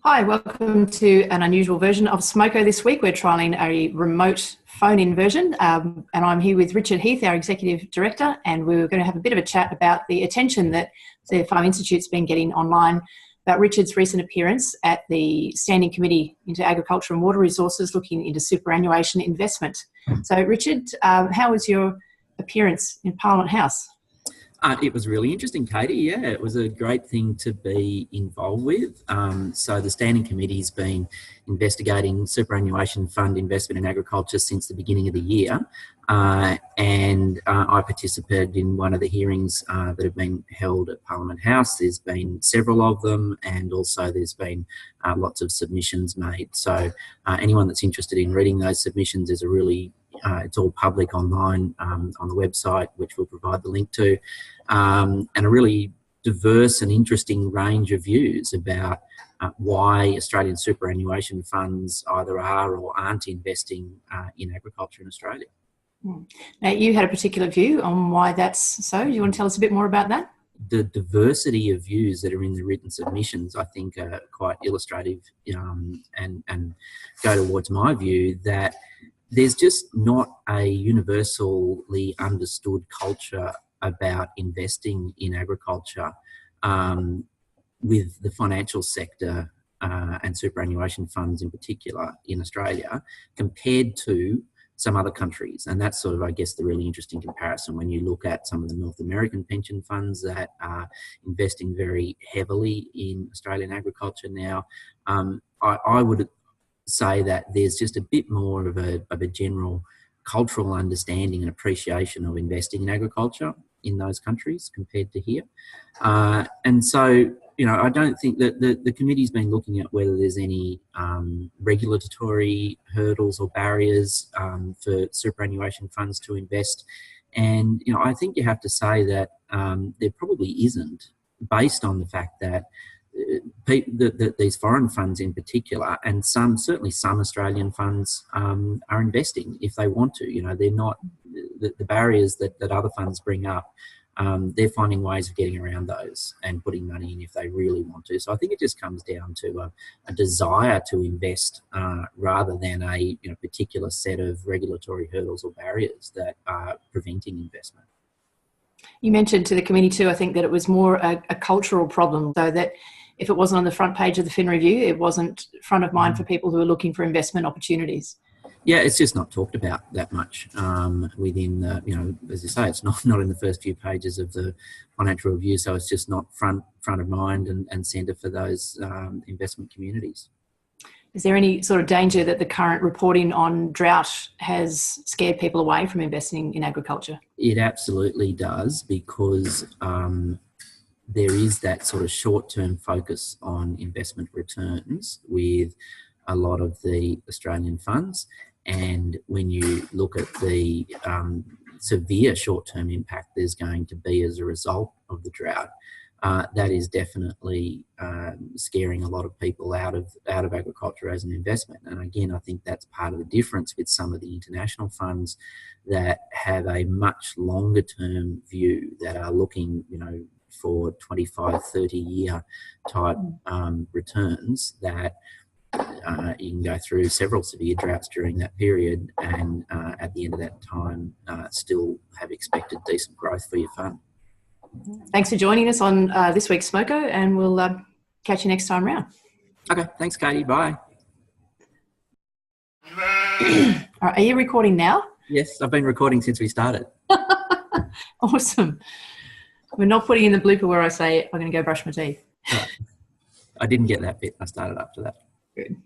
Hi, welcome to an unusual version of Smoko this week. We're trialling a remote phone-in version, and I'm here with Richard Heath, our Executive Director, and we're going to have a bit of a chat about the attention that the Farm Institute's been getting online about Richard's recent appearance at the Standing Committee into Agriculture and Water Resources looking into superannuation investment. So Richard, how was your appearance in Parliament House? It was really interesting, Katie. Yeah, it was a great thing to be involved with. So the Standing Committee's been investigating superannuation fund investment in agriculture since the beginning of the year. And I participated in one of the hearings that have been held at Parliament House. There's been several of them, and also there's been lots of submissions made. So anyone that's interested in reading those submissions, is a really it's all public online on the website, which we'll provide the link to, and a really diverse and interesting range of views about why Australian superannuation funds either are or aren't investing in agriculture in Australia. Now, you had a particular view on why that's so. Do you want to tell us a bit more about that? The diversity of views that are in the written submissions, I think, are quite illustrative and go towards my view that there's just not a universally understood culture about investing in agriculture with the financial sector and superannuation funds in particular in Australia compared to some other countries. And that's sort of, I guess, the really interesting comparison when you look at some of the North American pension funds that are investing very heavily in Australian agriculture now. I would say that there's just a bit more of a general cultural understanding and appreciation of investing in agriculture in those countries compared to here. And so, you know, I don't think that the committee's been looking at whether there's any regulatory hurdles or barriers for superannuation funds to invest. And, you know, I think you have to say that there probably isn't, based on the fact that these foreign funds in particular, and certainly some Australian funds are investing if they want to. You know, they're not the barriers that other funds bring up. They're finding ways of getting around those and putting money in if they really want to. So I think it just comes down to a desire to invest rather than a particular set of regulatory hurdles or barriers that are preventing investment. You mentioned to the committee too, I think, that it was more a cultural problem, so that if it wasn't on the front page of the Fin Review, it wasn't front of mind for people who are looking for investment opportunities. Yeah, it's just not talked about that much within the, as you say, it's not in the first few pages of the financial review, so it's just not front of mind and centre for those investment communities. Is there any sort of danger that the current reporting on drought has scared people away from investing in agriculture? It absolutely does, because there is that sort of short-term focus on investment returns with a lot of the Australian funds. And when you look at the severe short-term impact there's going to be as a result of the drought, that is definitely scaring a lot of people out of agriculture as an investment. And again, I think that's part of the difference with some of the international funds that have a much longer term view, that are looking, for 25, 30 year type returns, that you can go through several severe droughts during that period and at the end of that time still have expected decent growth for your fund. Thanks for joining us on this week's Smoko, and we'll catch you next time round. Okay, thanks, Katie. Bye. Are you recording now? Yes, I've been recording since we started. Awesome. We're not putting in the blooper where I say I'm going to go brush my teeth. Right. I didn't get that bit. I started after that. Good.